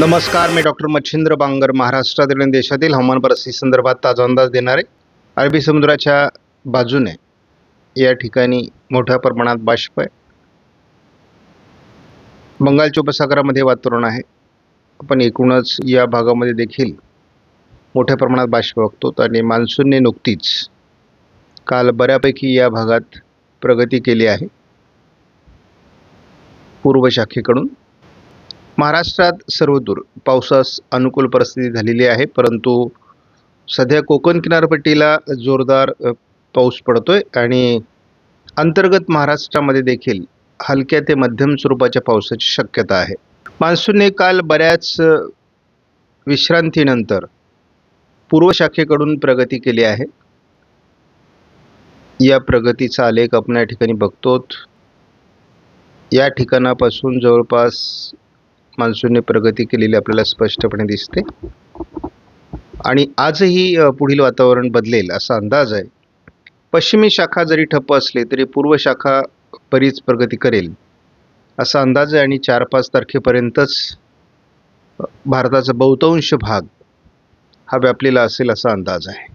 नमस्कार, मी डॉक्टर मच्छिंद्र बांगर. महाराष्ट्रातील आणि देशातील हवामान परिस्थिती संदर्भात ताजा अंदाज देणार आहे. अरबी समुद्राच्या बाजूने या ठिकाणी मोठ्या प्रमाणात बाष्प आहे. बंगालच्या उपसागरामध्ये वातावरण आहे. आपण एकूणच या भागामध्ये देखील मोठ्या प्रमाणात बाष्प बघतो आणि मान्सूनने नुकतीच काल बऱ्यापैकी या भागात प्रगती केली आहे. पूर्व शाखेकडून महाराष्ट्रात सर्वदूर पावसास अनुकूल परिस्थिती झालेली आहे, परंतु सध्या कोकण किनारपट्टीला जोरदार पाऊस पडतोय आणि अंतर्गत महाराष्ट्रामध्ये देखील हलक्या ते मध्यम स्वरूपाच्या पावसाची शक्यता आहे. मान्सूनने काल बऱ्याच विश्रांतीनंतर पूर्व शाखेकडून प्रगती केली आहे. या प्रगतीचा आलेख आपण या ठिकाणी बघतो. या ठिकाणापासून जवळपास मान्सूनने प्रगती केलेली आपल्याला स्पष्टपणे दिसते आणि आजही पुढील वातावरण बदलेल असा अंदाज आहे. पश्चिमी शाखा जरी ठप्प असली तरी पूर्व शाखा बरीच प्रगती करेल असा अंदाज आहे आणि 4-5 तारखेपर्यंतच भारताचा बहुतांश भाग हा व्यापलेला असेल असा अंदाज आहे.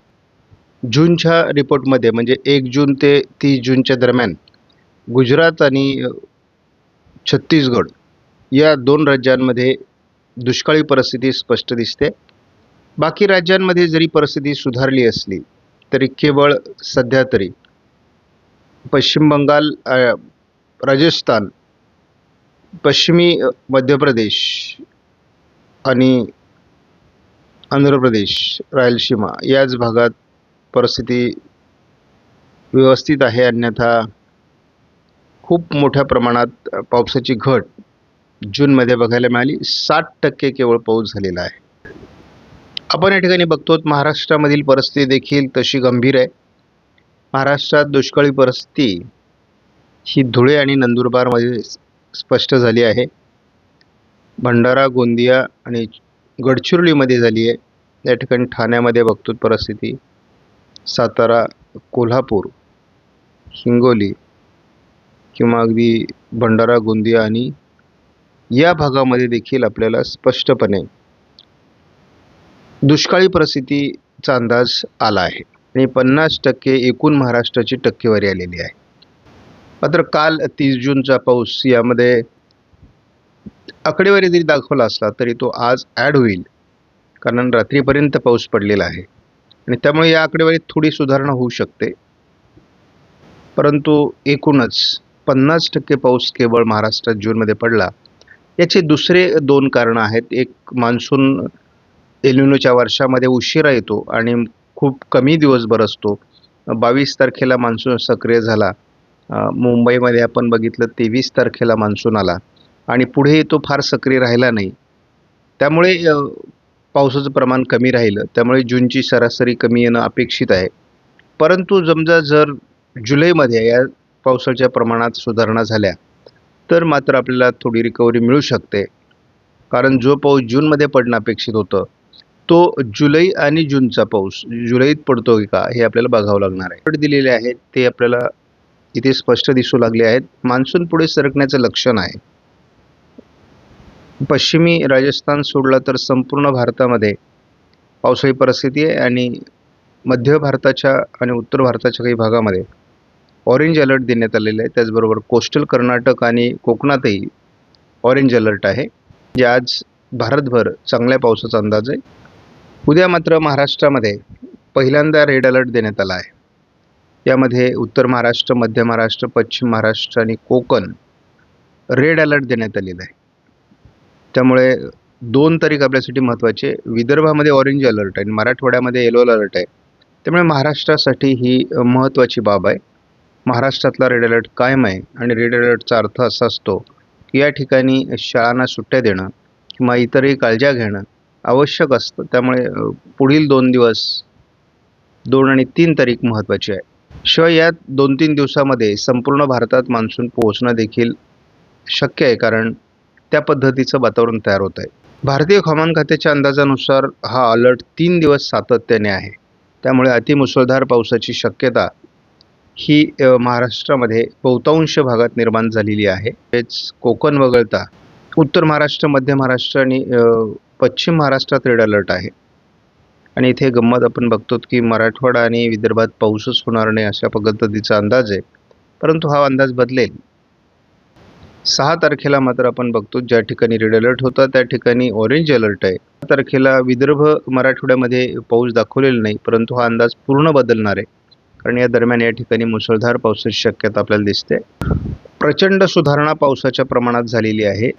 जूनच्या रिपोर्टमध्ये म्हणजे 1 जून ते 30 जूनच्या दरम्यान गुजरात आणि छत्तीसगड या 2 राज्यांमध्ये दुष्काळी परिस्थिती स्पष्ट दिसते. बाकी राज्यांमध्ये जरी परिस्थिती सुधारली असली तरी केवळ सध्या तरी पश्चिम बंगाल, राजस्थान, पश्चिमी मध्य प्रदेश आणि आंध्र प्रदेश, रायलसीमा याच भागात परिस्थिती व्यवस्थित आहे. अन्यथा खूप मोठ्या प्रमाणात पावसाची घट जूनमध्ये बघायला मिळाली. 60% केवळ पाऊस झालेला आहे. आपण या ठिकाणी बघतो महाराष्ट्रामधील परिस्थिती देखील तशी गंभीर आहे. महाराष्ट्रात दुष्काळी परिस्थिती ही धुळे आणि नंदुरबारमध्ये स्पष्ट झाली आहे. भंडारा, गोंदिया आणि गडचिरोलीमध्ये झाली आहे. या ठिकाणी ठाण्यामध्ये बघतो परिस्थिती, सातारा, कोल्हापूर, हिंगोली किंवा अगदी भंडारा, गोंदिया आणि या भागामध्ये देखील आपल्याला स्पष्टपणे दुष्काळी परिस्थितीचा अंदाज आला आहे आणि 50% एकूण महाराष्ट्राची टक्केवारी आलेली आहे. मात्र काल 30 जूनचा पाऊस यामध्ये आकडेवारी जरी दाखवला असला तरी तो आज ॲड होईल, कारण रात्रीपर्यंत पाऊस पडलेला आहे आणि त्यामुळे या आकडेवारीत थोडी सुधारणा होऊ शकते. परंतु एकूणच 50% पाऊस केवळ महाराष्ट्रात जूनमध्ये पडला. याचे दुसरे 2 कारणं आहेत. एक, मान्सून एल निनोच्या वर्षामध्ये उशिरा येतो आणि खूप कमी दिवस बरसतो. 22 तारखेला मान्सून सक्रिय झाला. मुंबईमध्ये आपण बघितलं 23 तारखेला मान्सून आला आणि पुढे तो फार सक्रिय राहिला नाही. त्यामुळे पावसाचं प्रमाण कमी राहिलं. त्यामुळे जूनची सरासरी कमी येणं अपेक्षित आहे. परंतु समजा जर जुलैमध्ये या पावसाच्या प्रमाणात सुधारणा झाल्या तर मात्र आपल्याला थोडी रिकव्हरी मिळू शकते, कारण जो पाऊस जूनमध्ये पडणं अपेक्षित होतं तो जुलै आणि जूनचा पाऊस जुलैत पडतो का हे आपल्याला बघावं लागणार आहे. दिलेले आहेत ते आपल्याला इथे स्पष्ट दिसू लागले आहेत. मान्सून पुढे सरकण्याचं लक्षण आहे. पश्चिमी राजस्थान सोडला तर संपूर्ण भारतामध्ये पावसाळी परिस्थिती आहे आणि मध्य भारताच्या आणि उत्तर भारताच्या काही भागामध्ये ऑरेंज अलर्ट देण्यात आलेला आहे. त्याचबरोबर कोस्टल कर्नाटक आणि कोकणातही ऑरेंज अलर्ट आहे. जे आज भारतभर चांगल्या पावसाचा अंदाज आहे. उद्या मात्र महाराष्ट्रामध्ये पहिल्यांदा रेड अलर्ट देण्यात आला आहे. यामध्ये उत्तर महाराष्ट्र, मध्य महाराष्ट्र, पश्चिम महाराष्ट्र आणि कोकण रेड अलर्ट देण्यात आलेला आहे. त्यामुळे 2 तारीख आपल्यासाठी महत्त्वाचे. विदर्भामध्ये ऑरेंज अलर्ट आणि मराठवाड्यामध्ये येलो अलर्ट आहे. त्यामुळे महाराष्ट्रासाठी ही महत्त्वाची बाब आहे. महाराष्ट्रातला रेड अलर्ट कायम आहे आणि रेड अलर्टचा अर्थ असा असतो की या ठिकाणी शाळांना सुट्ट्या देणं किंवा इतरही काळज्या घेणं आवश्यक असतं. त्यामुळे पुढील 2 दिवस 2 आणि 3 तारीख महत्त्वाची आहे. शिवाय या 2-3 दिवसामध्ये संपूर्ण भारतात मान्सून पोहोचणं देखील शक्य आहे, कारण त्या पद्धतीचं वातावरण तयार होत आहे. भारतीय हवामान खात्याच्या अंदाजानुसार हा अलर्ट 3 दिवस सातत्याने आहे. त्यामुळे अतिमुसळधार पावसाची शक्यता ही महाराष्ट्रामध्ये बहुतांश भागात निर्माण झालेली आहे. हेच कोकण वगळता उत्तर महाराष्ट्र, मध्य महाराष्ट्र आणि पश्चिम महाराष्ट्रात रेड अलर्ट आहे. आणि इथे गंमत आपण बघतो की मराठवाडा आणि विदर्भात पाऊसच होणार नाही अशा पद्धतीचा अंदाज आहे, परंतु हा अंदाज बदलेल. 6 तारखेला मात्र आपण बघतो ज्या ठिकाणी रेड अलर्ट होता त्या ठिकाणी ऑरेंज अलर्ट आहे. 6 तारखेला विदर्भ मराठवाड्यामध्ये पाऊस दाखवलेला नाही, परंतु हा अंदाज पूर्ण बदलणार आहे, कारण या दरम्यान या ठिकाणी मुसळधार पावसाची शक्यता आपल्याला दिसते. प्रचंड सुधारणा पावसाच्या प्रमाणात झालेली आहे.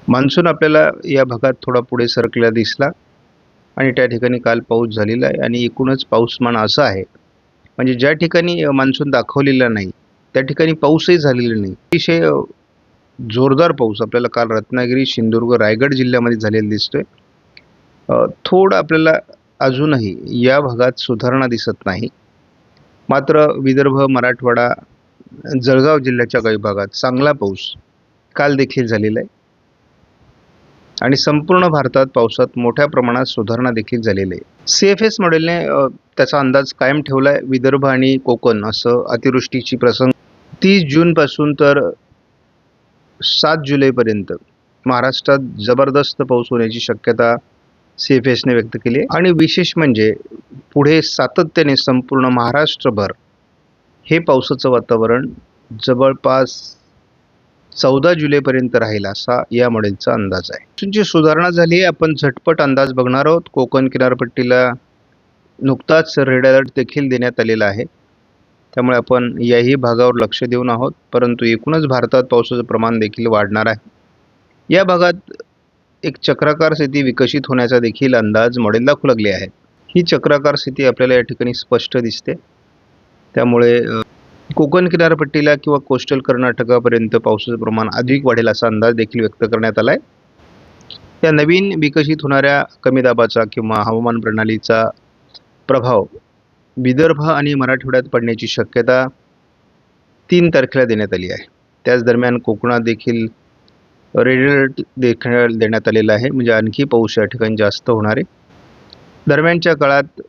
मान्सून आपल्याला या भागात थोडा पुढे सरकलेला दिसला आणि त्या ठिकाणी काल पाऊस झालेला आहे. आणि एकूणच पाऊसमान असं आहे, म्हणजे ज्या ठिकाणी मान्सून दाखवलेला नाही त्या ठिकाणी पाऊसही झालेला नाही. अतिशय जोरदार पाऊस आपल्याला काल रत्नागिरी, सिंधुदुर्ग, रायगड जिल्ह्यामध्ये झालेला दिसतोय. थोडं आपल्याला अजूनही या भागात सुधारणा दिसत नाही, मात्र विदर्भ, मराठवाडा, जळगाव जिल्ह्याच्या काही भागात चांगला पाऊस काल देखील झालेला आहे. आणि संपूर्ण भारतात पावसात मोठ्या प्रमाणात सुधारणा देखील झालेली आहे. CFS मॉडेलने त्याचा अंदाज कायम ठेवला आहे. विदर्भ आणि कोकण असं अतिवृष्टीची प्रसंग 30 जूनपासून तर 7 जुलैपर्यंत महाराष्ट्रात जबरदस्त पाऊस होण्याची शक्यता CFSने व्यक्त केली आहे. आणि विशेष म्हणजे पुढे सातत्याने संपूर्ण महाराष्ट्रभर हे पावसाचं वातावरण जवळपास 14 जुलैपर्यंत राहील असा या मॉडेलचा अंदाज आहे. मान्सूनची सुधारणा झाली आहे. आपण झटपट अंदाज बघणार आहोत. कोकण किनारपट्टीला नुकताच रेड अलर्ट देखील देण्यात आलेला आहे, त्यामुळे आपण याही भागावर लक्ष देऊन आहोत. परंतु एकूणच भारतात पावसाचं प्रमाण देखील वाढणार आहे. या भागात एक चक्राकार स्थिती विकसित होण्याचा देखील अंदाज मॉडेल दाखवू लागले आहे. ही चक्राकार स्थिती आपल्याला या ठिकाणी स्पष्ट दिसते. त्यामुळे कोकण किनारपट्टीला किंवा कोस्टल कर्नाटकापर्यंत पावसाचं प्रमाण अधिक वाढेल असा अंदाज देखील व्यक्त करण्यात आला आहे. या नवीन विकसित होणाऱ्या कमी दाबाचा किंवा हवामान प्रणालीचा प्रभाव विदर्भ आणि मराठवाड्यात पडण्याची शक्यता 3 तारखेला देण्यात आली आहे. त्याच दरम्यान कोकणात देखील रेड अलर्ट देखील देण्यात आलेला आहे, म्हणजे आणखी पाऊस या ठिकाणी जास्त होणार आहे. दरम्यानच्या काळात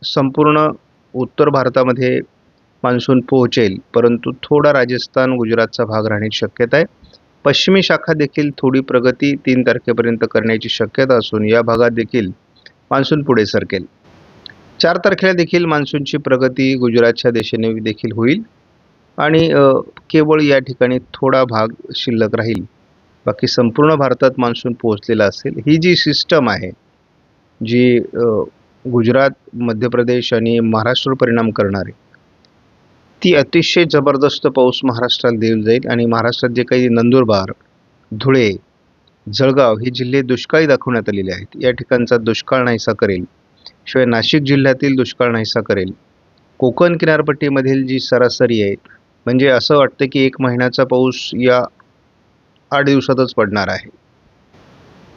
संपूर्ण उत्तर भारतामध्ये मान्सून पोहोचेल, परंतु थोडा राजस्थान, गुजरातचा भाग राहण्याची शक्यता आहे. पश्चिमी शाखा देखील थोडी प्रगती 3 तारखेपर्यंत करण्याची शक्यता असून या भागात देखील मान्सून पुढे सरकेल. 4 तारखेला देखील मान्सूनची प्रगती गुजरातच्या दिशेने देखील होईल आणि केवळ या ठिकाणी थोडा भाग शिल्लक राहील. बाकी संपूर्ण भारतात मान्सून पोहोचलेला असेल. ही जी सिस्टम आहे जी गुजरात, मध्य प्रदेश आणि महाराष्ट्रावर परिणाम करणारी, ती अतिशय जबरदस्त पाऊस महाराष्ट्राला देऊन जाईल. आणि महाराष्ट्रात जे काही नंदुरबार, धुळे, जळगाव हे जिल्हे दुष्काळी दाखवण्यात आलेले आहेत, या ठिकाणचा दुष्काळ नाहीसा करेल. शिवाय नाशिक जिल्ह्यातील दुष्काळ नाहीसा करेल. कोकण किनारपट्टीमधील जी सरासरी आहे, म्हणजे असं वाटतं की 1 महिन्याचा पाऊस या 8 दिवसातच पडणार आहे.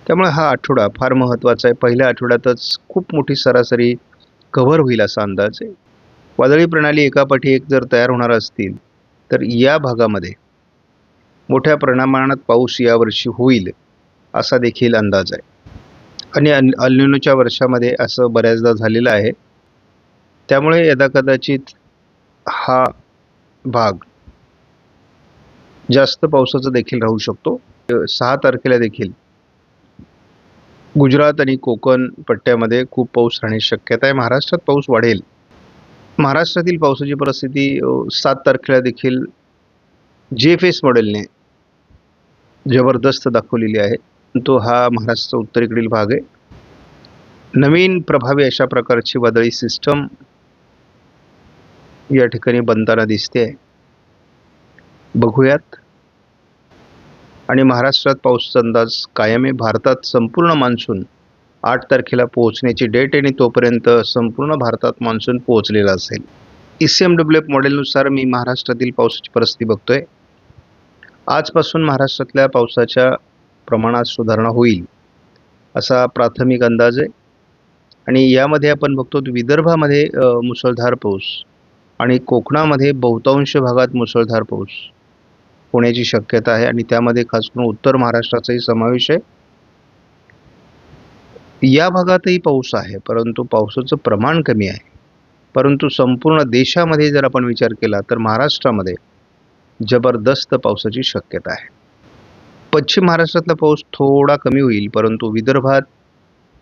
त्यामुळे हा आठवडा फार महत्त्वाचा आहे. पहिल्या आठवड्यातच खूप मोठी सरासरी कव्हर होईल असा अंदाज आहे. वादळी प्रणाली एकापाठी एक जर तयार होणार असतील तर या भागामध्ये मोठ्या प्रमाणात पाऊस यावर्षी होईल असा देखील अंदाज आहे. आणि अल निनोच्या वर्षामध्ये असं बऱ्याचदा झालेलं आहे. त्यामुळे यदाकदाचित हा भाग जास्त पावसाचा देखील राहू शकतो. 6 तारखेला देखील गुजरात आणि कोकण पट्ट्यामध्ये खूप पाऊस राहण्याची शक्यता आहे. महाराष्ट्रात पाऊस वाढेल. महाराष्ट्रातील पावसाची परिस्थिती 7 तारखेला देखील GFS मॉडेलने जबरदस्त दाखवलेली आहे. तो हा महाराष्ट्राचा उत्तरेकडील भाग आहे. नवीन प्रभावी अशा प्रकारची वादळी सिस्टम या ठिकाणी बनताना दिसते आहे. बघूयात. आणि महाराष्ट्रात पावसाचा अंदाज कायम आहे. भारतात संपूर्ण मान्सून 8 तारखेला पोहोचण्याची डेट आहे आणि तोपर्यंत संपूर्ण भारतात मान्सून पोहोचलेला असेल. ECMWF मॉडेलनुसार मी महाराष्ट्रातील पावसाची परिस्थिती बघतोय. आजपासून महाराष्ट्रातल्या पावसाच्या प्रमाणात सुधारणा होईल असा प्राथमिक अंदाज आहे. आणि यामध्ये आपण बघतो विदर्भामध्ये मुसळधार पाऊस आणि कोकणामध्ये बहुतांश भागात मुसळधार पाऊस होण्याची शक्यता आहे. आणि त्यामध्ये खास करून उत्तर महाराष्ट्राचाही समावेश आहे. या भागातही पाऊस आहे, परंतु पावसाचं प्रमाण कमी आहे. परंतु संपूर्ण देशामध्ये जर आपण विचार केला तर महाराष्ट्रामध्ये जबरदस्त पावसाची शक्यता आहे. पश्चिम महाराष्ट्रातला पाऊस थोडा कमी होईल, परंतु विदर्भात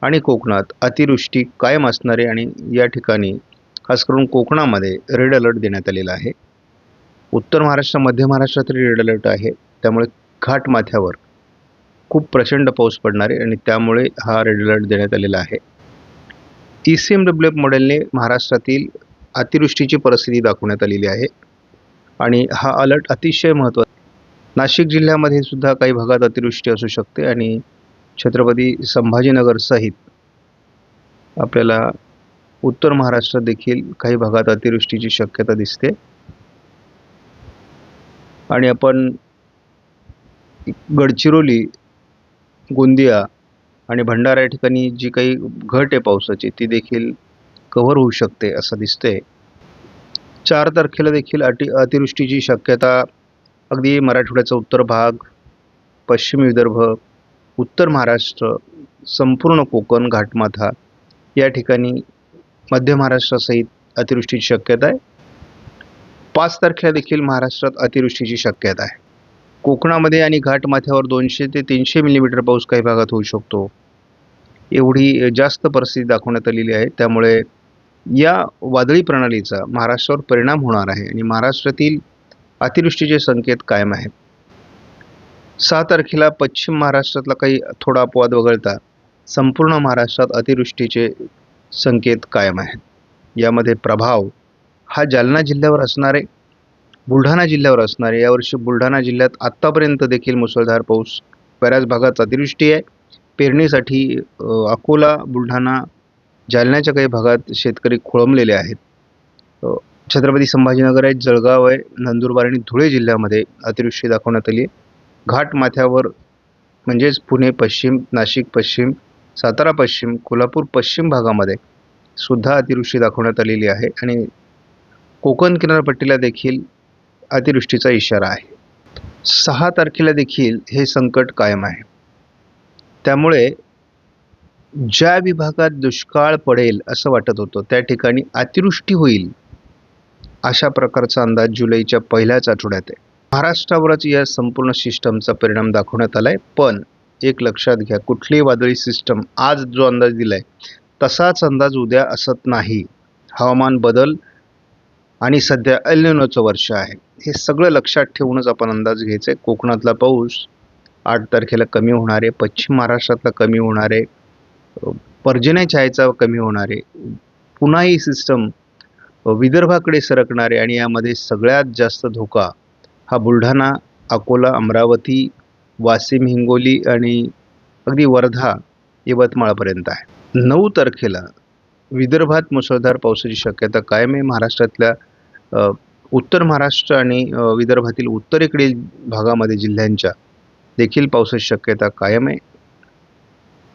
आणि कोकणात अतिवृष्टी कायम असणार आहे आणि या ठिकाणी खास करून कोकणामध्ये रेड अलर्ट देण्यात आलेला आहे. उत्तर महाराष्ट्र, मध्य महाराष्ट्रात रेड अलर्ट आहे. त्यामुळे घाटमाथ्यावर खूप प्रचंड पाऊस पडणार आहे आणि त्यामुळे हा रेड अलर्ट देण्यात आलेला आहे. ECMWF मॉडेलने महाराष्ट्रातील अतिवृष्टीची परिस्थिती दाखवण्यात आलेली आहे आणि हा अलर्ट अतिशय महत्त्वाचा. नाशिक जिल्ह्यामध्ये सुद्धा काही भागात अतिवृष्टी असू शकते आणि छत्रपती संभाजीनगर सहित आपल्याला उत्तर महाराष्ट्रात देखील काही भागात अतिवृष्टीची शक्यता दिसते. आणि आपण गडचिरोली, गोंदिया आणि भंडारा या ठिकाणी जी काही घट आहे पावसाची ती देखील कव्हर होऊ शकते असं दिसते. 4 तारखेला देखील अतिवृष्टीची शक्यता अगदी मराठवाड्याचा उत्तर भाग, पश्चिम विदर्भ, उत्तर महाराष्ट्र, संपूर्ण कोकण, घाटमाथा या ठिकाणी मध्य महाराष्ट्रासहित अतिवृष्टीची शक्यता आहे. 5 तारखेला देखील महाराष्ट्रात अतिवृष्टीची शक्यता आहे. कोकणामध्ये आणि घाटमाथ्यावर 200 ते 300 मिलीमीटर पाऊस काही भागात होऊ शकतो. एवढी जास्त परिस्थिती दाखवण्यात आलेली आहे. त्यामुळे या वादळी प्रणालीचा महाराष्ट्रावर परिणाम होणार आहे आणि महाराष्ट्रातील अतिवृष्टीचे संकेत कायम आहेत. 6 तारखेला पश्चिम महाराष्ट्रातला काही थोडा अपवाद वगळता संपूर्ण महाराष्ट्रात अतिवृष्टीचे संकेत कायम आहेत. यामध्ये प्रभाव हा जालना जिल्ह्यावर असणार आहे, बुलढाणा जिल्ह्यावर असणार आहे. यावर्षी बुलढाणा जिल्ह्यात आत्तापर्यंत देखील मुसळधार पाऊस, बऱ्याच भागात अतिवृष्टी आहे. पेरणीसाठी अकोला, बुलढाणा, जालन्याच्या काही भागात शेतकरी खोळंबलेले आहेत. छत्रपती संभाजीनगर आहे, जळगाव आहे, नंदुरबार आणि धुळे जिल्ह्यामध्ये अतिवृष्टी दाखवण्यात आली आहे. घाटमाथ्यावर म्हणजेच पुणे पश्चिम, नाशिक पश्चिम, सातारा पश्चिम, कोल्हापूर पश्चिम भागामध्ये सुद्धा अतिवृष्टी दाखवण्यात आलेली आहे आणि कोकण किनारपट्टीला देखील अतिवृष्टीचा इशारा आहे. 6 तारखेला देखील हे संकट कायम आहे. त्यामुळे ज्या विभागात दुष्काळ पडेल असं वाटत होतं त्या ठिकाणी अतिवृष्टी होईल अशा प्रकारचा अंदाज जुलैच्या पहिल्याच आठवड्यात आहे. महाराष्ट्रावरच या संपूर्ण सिस्टमचा परिणाम दाखवण्यात आला आहे. पण एक लक्षात घ्या, कुठलीही वादळी सिस्टम आज जो अंदाज दिला आहे तसाच अंदाज उद्या असत नाही. हवामान बदल आणि सध्या एल निनोचं वर्ष आहे, हे सगळं लक्षात ठेवूनच आपण अंदाज घ्यायचा आहे. कोकणातला पाऊस 8 तारखेला कमी होणार आहे, पश्चिम महाराष्ट्रातला कमी होणार आहे, पर्जन्य छायेचा कमी होणार आहे, पुन्हा ही सिस्टम विदर्भाकडे सरकणार आहे आणि यामध्ये सगळ्यात जास्त धोका हा बुलढाणा, अकोला, अमरावती, वाशिम, हिंगोली आणि अगदी वर्धा, यवतमाळपर्यंत आहे. 9 तारखेला विदर्भात मुसळधार पावसाची शक्यता कायम आहे. महाराष्ट्रातल्या उत्तर महाराष्ट्र आणि विदर्भातील उत्तरेकडील भागामध्ये जिल्ह्यांच्या देखील पावसाची शक्यता कायम आहे.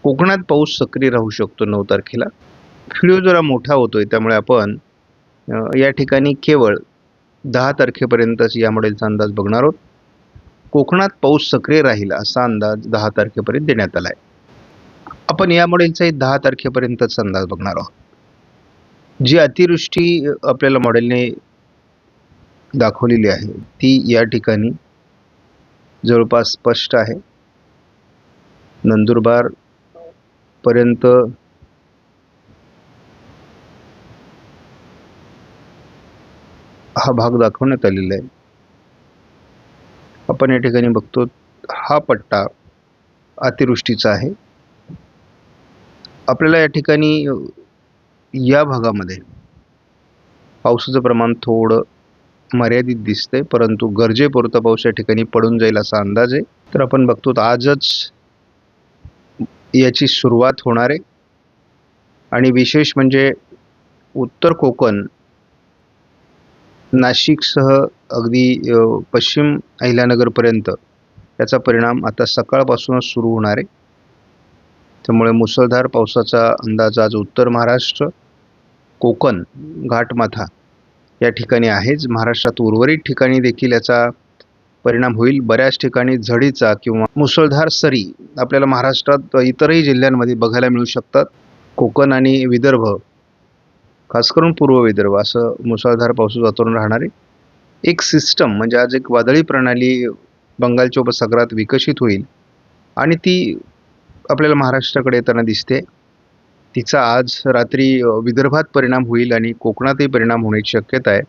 कोकणात पाऊस सक्रिय राहू शकतो 9 तारखेला. व्हिडिओ जरा मोठा होतोय त्यामुळे आपण या ठिकाणी केवळ 10 तारखेपर्यंतच या मॉडेलचा अंदाज बघणार आहोत. कोकणात पाऊस सक्रिय राहील असा अंदाज 10 तारखेपर्यंत देण्यात आला आहे. आपण या मॉडेलचाही 10 तारखेपर्यंतच अंदाज बघणार आहोत. जी अतिवृष्टी आपल्याला मॉडेलने दाखवलेली आहे ती या ठिकाणी जवळपास स्पष्ट आहे. नंदुरबार पर्यंत हा भाग दाखवण्यात आलेला आहे. आपण या ठिकाणी बघतो हा पट्टा अतिवृष्टीचा आहे. आपल्याला या ठिकाणी या भागामध्ये पावसाचं प्रमाण थोडं मर्यादित दिसतंय, परंतु गरजेपुरता पाऊस या ठिकाणी पडून जाईल असा अंदाज आहे. तर आपण बघतो आजच याची सुरुवात होणार आहे आणि विशेष म्हणजे उत्तर कोकण, नाशिकसह अगदी पश्चिम अहिल्यानगरपर्यंत याचा परिणाम आता सकाळपासूनच सुरू होणार आहे. त्यामुळे मुसळधार पावसाचा अंदाज आज उत्तर महाराष्ट्र, कोकण, घाटमाथा या ठिकाणी आहेच. महाराष्ट्रात उर्वरित ठिकाणी देखील याचा परिणाम होईल. बऱ्याच ठिकाणी झडीचा किंवा मुसळधार सरी आपल्याला महाराष्ट्रात इतरही जिल्ह्यांमध्ये बघायला मिळू शकतात. कोकण आणि विदर्भ, खास करून पूर्व विदर्भ असं मुसळधार पावसाचं वातावरण राहणार आहे. एक सिस्टम म्हणजे आज एक वादळी प्रणाली बंगालच्या उपसागरात विकसित होईल आणि ती आपल्याला महाराष्ट्राकडे येताना दिसते. तिचा आज रात्री विदर्भात परिणाम होईल आणि कोकणातही परिणाम होण्याची शक्यता आहे.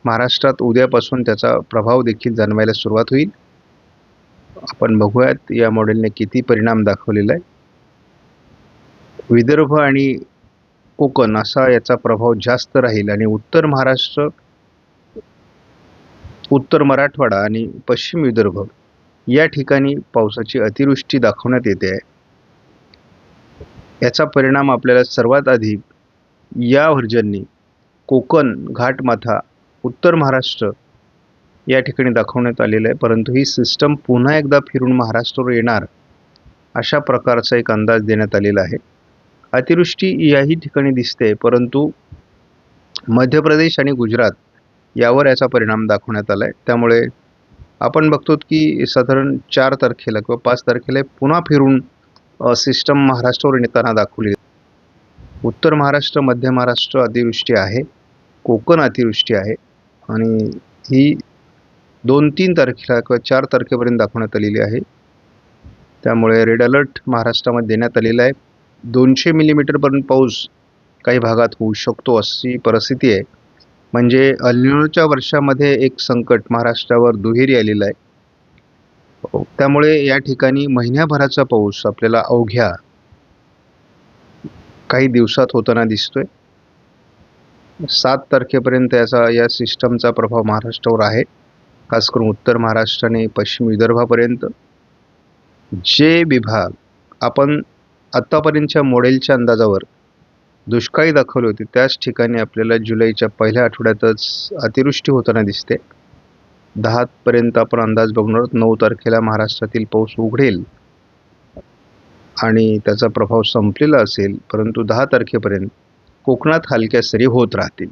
महाराष्ट्रात उद्यापासून त्याचा प्रभाव देखील जाणवायला सुरुवात होईल. आपण बघूयात या मॉडेलने किती परिणाम दाखवलेला आहे. विदर्भ आणि कोकण असा याचा प्रभाव जास्त राहील आणि उत्तर महाराष्ट्र, उत्तर मराठवाडा आणि पश्चिम विदर्भ या ठिकाणी पावसाची अतिवृष्टी दाखवण्यात येते आहे. याचा परिणाम आपल्याला सर्वात आधी या व्हर्जननी कोकण, घाटमाथा, उत्तर महाराष्ट्र या ठिकाणी दाखवण्यात आलेलं आहे. परंतु ही सिस्टम पुन्हा एकदा फिरून महाराष्ट्रावर येणार अशा प्रकारचा एक अंदाज देण्यात आलेला आहे. अतिवृष्टी याही ठिकाणी दिसते, परंतु मध्य प्रदेश आणि गुजरात यावर याचा परिणाम दाखवण्यात आला आहे. त्यामुळे आपण बघतो की साधारण 4 तारखेला किंवा 5 तारखेला पुन्हा फिरून सिस्टम महाराष्ट्रावर येताना दाखवली. उत्तर महाराष्ट्र, मध्य महाराष्ट्र अतिवृष्टी आहे, कोकण अतिवृष्टी आहे आणि ही 2-3 तारखेला किंवा 4 तारखेपर्यंत दाखवण्यात आलेली आहे. त्यामुळे रेड अलर्ट महाराष्ट्रामध्ये देण्यात आलेला आहे. 200 मिलीमीटरपर्यंत पाऊस काही भागात होऊ शकतो अशी परिस्थिती आहे. म्हणजे अल निनोच्या वर्षामध्ये एक संकट महाराष्ट्रावर दुहेरी आलेलं आहे. त्यामुळे या ठिकाणी महिन्याभराचा पाऊस आपल्याला अवघ्या काही दिवसात होताना दिसतोय. 7 तारखेपर्यंत या सिस्टमचा प्रभाव महाराष्ट्रावर आहे, खास करून उत्तर महाराष्ट्र आणि पश्चिम विदर्भापर्यंत. जे विभाग आपण आत्तापर्यंतच्या मॉडेलच्या अंदाजावर दुष्काळी दाखवले होते त्याच ठिकाणी आपल्याला जुलैच्या पहिल्या आठवड्यातच अतिवृष्टी होताना दिसते. 10 पर्यंत आपण अंदाज बघणार आहोत. 9 तारखेला महाराष्ट्रातील पाऊस उघडेल आणि त्याचा प्रभाव संपलेला असेल, परंतु 10 तारखेपर्यंत कोकणात हलक्या सरी होत राहतील.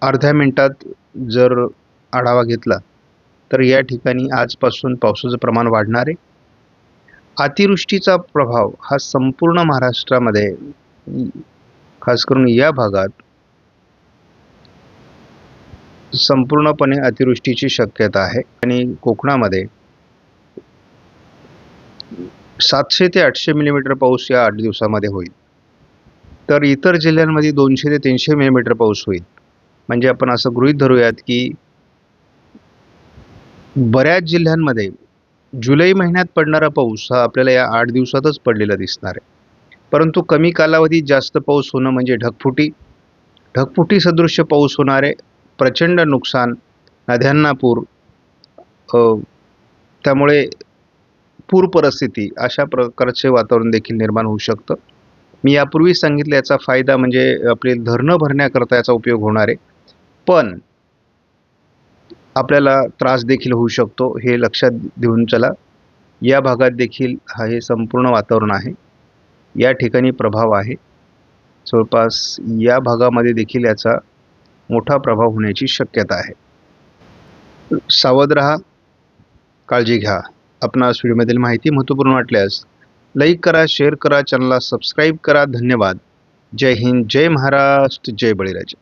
अर्ध्या मिनिटात जर आढावा घेतला तर या ठिकाणी आजपासून पावसाचं प्रमाण वाढणार आहे. अतिवृष्टीचा प्रभाव हा संपूर्ण महाराष्ट्रामध्ये, खास करून या भागात संपूर्णपणे अतिवृष्टीची शक्यता आहे आणि कोकणामध्ये 700 ते 800 मिलीमीटर पाऊस या 8 दिवसामध्ये होईल. तर इतर जिल्ह्यांमध्ये 200 ते 300 मिलीमीटर पाऊस होईल. म्हणजे आपण असं गृहीत धरूयात की बऱ्याच जिल्ह्यांमध्ये जुलै महिन्यात पडणारा पाऊस हा आपल्याला या 8 दिवसातच पडलेला दिसणार आहे. परंतु कमी कालावधीत जास्त पाऊस होणं म्हणजे ढगफुटी सदृश्य पाऊस होणार आहे. प्रचंड नुकसान, नद्यांना पूर, त्यामुळे पूर परिस्थिती अशा प्रकारचे वातावरण देखील निर्माण होऊ शकतं. मी यापूर्वी सांगितलं याचा फायदा म्हणजे आपले धरणं भरण्याकरता याचा उपयोग होणार आहे, पण आपल्याला त्रास देखील होऊ शकतो. हे लक्षात घेऊन चला. या भागात देखील हे संपूर्ण वातावरण आहे, या ठिकाणी प्रभाव आहे. जवळपास या भागामध्ये देखील याचा मोठा प्रभाव होण्याची शक्यता आहे. सावध राहा, काळजी घ्या. आपणास व्हिडिओमधील माहिती महत्त्वपूर्ण वाटल्यास लाईक करा, शेअर करा, चॅनलला सबस्क्राईब करा. धन्यवाद. जय हिंद, जय महाराष्ट्र, जय बळीराजा.